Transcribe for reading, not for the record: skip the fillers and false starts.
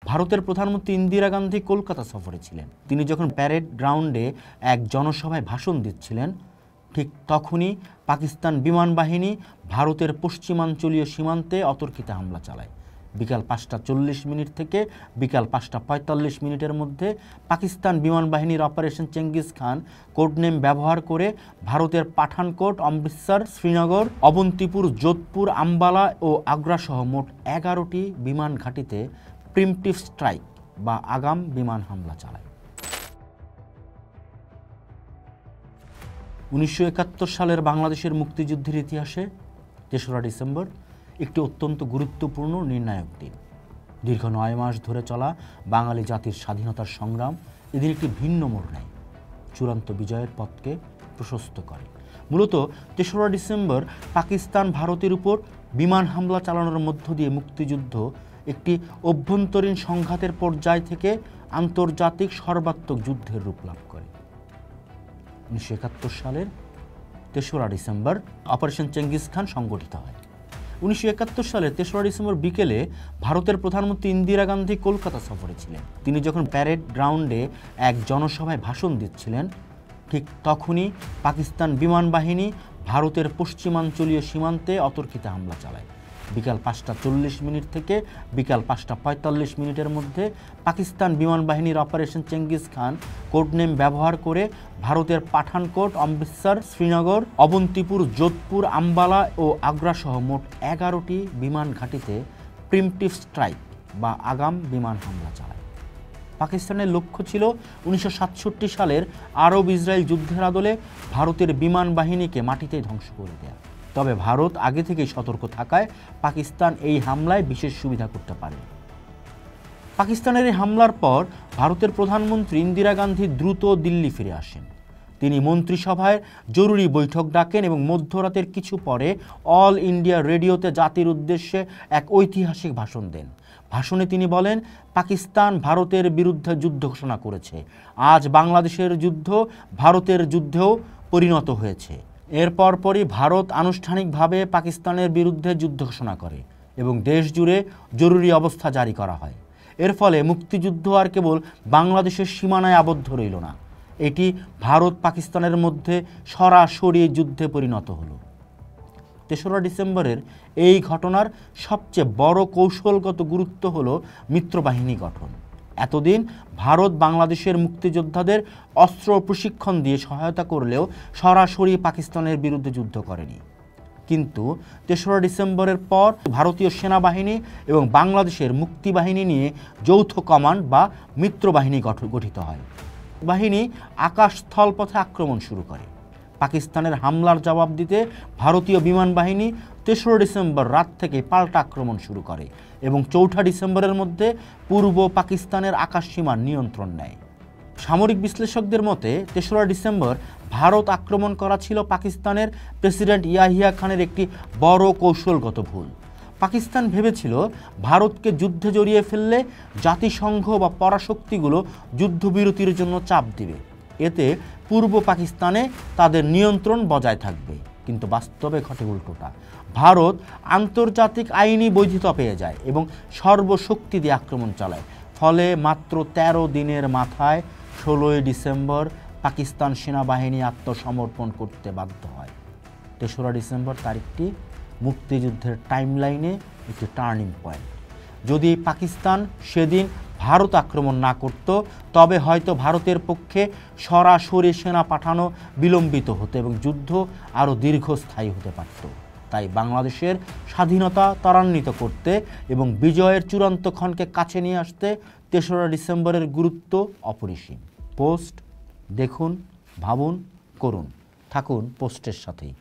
ভারতের প্রধানমন্ত্রী ইন্দিরা গান্ধী কলকাতা সফরে ছিলেন। তিনি যখন প্যারেড গ্রাউন্ডে এক জনসভায় ভাষণ দিচ্ছিলেন, ঠিক তখনই পাকিস্তান বিমান বাহিনী ভারতের পশ্চিমাঞ্চলীয় সীমান্তে অতর্কিত হামলা চালায়। বিকাল 5:40 থেকে বিকাল 5:45 মধ্যে পাকিস্তান বিমান বাহিনীর অপারেশন চেঙ্গিস খান কোডনেম ব্যবহার করে ভারতের পাঠানকোট, অমৃতসর, শ্রীনগর, অবন্তিপুর, যোধপুর, আম্বালা ও আগ্রা সহ মোট 11টি বিমান ঘাঁটিতে প্রিম্পটিভ স্ট্রাইক বা আগাম বিমান হামলা চালায়। 1971 সালের বাংলাদেশের মুক্তিযুদ্ধের ইতিহাসে 3রা ডিসেম্বর একটি অত্যন্ত গুরুত্বপূর্ণ নির্ণায়ক দিন। দীর্ঘ 9 মাস ধরে চলা বাঙালি জাতির স্বাধীনতার সংগ্রাম এদিন একটি ভিন্ন মোড় নেয়, চূড়ান্ত বিজয়ের পথকে প্রশস্ত করে। মূলত 3রা ডিসেম্বর পাকিস্তান ভারতের উপর বিমান হামলা চালানোর মধ্য দিয়ে মুক্তিযুদ্ধ একটি অভ্যন্তরীণ সংঘাতের পর্যায় থেকে আন্তর্জাতিক সর্বাত্মক যুদ্ধের রূপ লাভ করে। 1971 সালের 3রা ডিসেম্বর অপারেশন চেঙ্গিস খান সংগঠিত হয়। 1971 সালের 3রা ডিসেম্বর বিকেলে ভারতের প্রধানমন্ত্রী ইন্দিরা গান্ধী কলকাতা সফরে ছিলেন। তিনি যখন প্যারেড গ্রাউন্ডে এক জনসভায় ভাষণ দিচ্ছিলেন, ঠিক তখনই পাকিস্তান বিমান বাহিনী ভারতের পশ্চিমাঞ্চলীয় সীমান্তে অতর্কিত হামলা চালায়। বিকাল 5:40 থেকে বিকাল 5:45 মধ্যে পাকিস্তান বিমান বাহিনীর অপারেশন চেঙ্গিস খান কোডনেম ব্যবহার করে ভারতের পাঠানকোট, অমৃতসর, শ্রীনগর, অবন্তিপুর, যোধপুর, আম্বালা ও আগ্রা সহ মোট 11টি বিমান ঘাঁটিতে প্রিম্পটিভ স্ট্রাইক বা আগাম বিমান হামলা চালায়। পাকিস্তানের লক্ষ্য ছিল 1967 সালের আরব ইসরায়েল যুদ্ধের আদলে ভারতের বিমান বাহিনীকে মাটিতে ধ্বংস করে দেয়া। তবে ভারত আগে থেকেই সতর্ক থাকায় পাকিস্তান এই হামলায় বিশেষ সুবিধা করতে পারে। পাকিস্তানের এই হামলার পর ভারতের প্রধানমন্ত্রী ইন্দিরা গান্ধী দ্রুত দিল্লি ফিরে আসেন। তিনি মন্ত্রিসভায় জরুরি বৈঠক ডাকেন এবং মধ্যরাতের কিছু পরে অল ইন্ডিয়া রেডিওতে জাতির উদ্দেশ্যে এক ঐতিহাসিক ভাষণ দেন। ভাষণে তিনি বলেন, পাকিস্তান ভারতের বিরুদ্ধে যুদ্ধ ঘোষণা করেছে। আজ বাংলাদেশের যুদ্ধ ভারতের যুদ্ধেও পরিণত হয়েছে। এর পরপরই ভারত আনুষ্ঠানিকভাবে পাকিস্তানের বিরুদ্ধে যুদ্ধ ঘোষণা করে এবং দেশ জুড়ে জরুরি অবস্থা জারি করা হয়। এর ফলে মুক্তিযুদ্ধ আর কেবল বাংলাদেশের সীমানায় আবদ্ধ রইল না, এটি ভারত পাকিস্তানের মধ্যে সরাসরি যুদ্ধে পরিণত হলো। 3রা ডিসেম্বরের এই ঘটনার সবচেয়ে বড় কৌশলগত গুরুত্ব হলো মিত্রবাহিনী গঠন। এতদিন ভারত বাংলাদেশের মুক্তিযোদ্ধাদের অস্ত্র প্রশিক্ষণ দিয়ে সহায়তা করলেও সরাসরি পাকিস্তানের বিরুদ্ধে যুদ্ধ করেনি। কিন্তু 3রা ডিসেম্বরের পর ভারতীয় সেনাবাহিনী এবং বাংলাদেশের মুক্তিবাহিনী নিয়ে যৌথ কমান্ড বা মিত্রবাহিনী গঠিত হয়। বাহিনী আকাশ স্থলপথে আক্রমণ শুরু করে। পাকিস্তানের হামলার জবাব দিতে ভারতীয় বিমান বাহিনী 3রা ডিসেম্বর রাত থেকে পাল্টা আক্রমণ শুরু করে এবং 4ঠা ডিসেম্বরের মধ্যে পূর্ব পাকিস্তানের আকাশসীমার নিয়ন্ত্রণ নেয়। সামরিক বিশ্লেষকদের মতে 3রা ডিসেম্বর ভারত আক্রমণ করা ছিল পাকিস্তানের প্রেসিডেন্ট ইয়াহিয়া খানের একটি বড় কৌশলগত ভুল। পাকিস্তান ভেবেছিল ভারতকে যুদ্ধে জড়িয়ে ফেললে জাতিসংঘ বা পরাশক্তিগুলো যুদ্ধবিরতির জন্য চাপ দিবে, এতে পূর্ব পাকিস্তানে তাদের নিয়ন্ত্রণ বজায় থাকবে। কিন্তু বাস্তবে ঘটে উল্টোটা। ভারত আন্তর্জাতিক আইনি বৈধতা পেয়ে যায় এবং সর্বশক্তি দিয়ে আক্রমণ চালায়। ফলে মাত্র 13 দিনের মাথায় 16ই ডিসেম্বর পাকিস্তান সেনাবাহিনী আত্মসমর্পণ করতে বাধ্য হয়। 3রা ডিসেম্বর তারিখটি মুক্তিযুদ্ধের টাইমলাইনে একটি টার্নিং পয়েন্ট। যদি পাকিস্তান সেদিন ভারত আক্রমণ না করত, তবে হয়তো ভারতের পক্ষে সরাসরি সেনা পাঠানো বিলম্বিত হতো এবং যুদ্ধ আরও দীর্ঘস্থায়ী হতে পারত। তাই বাংলাদেশের স্বাধীনতা ত্বরান্বিত করতে এবং বিজয়ের চূড়ান্ত ক্ষণকে কাছে নিয়ে আসতে 3রা ডিসেম্বরের গুরুত্ব অপরিসীম। পোস্ট দেখুন, ভাবুন, করুন। থাকুন পোস্টের সাথেই।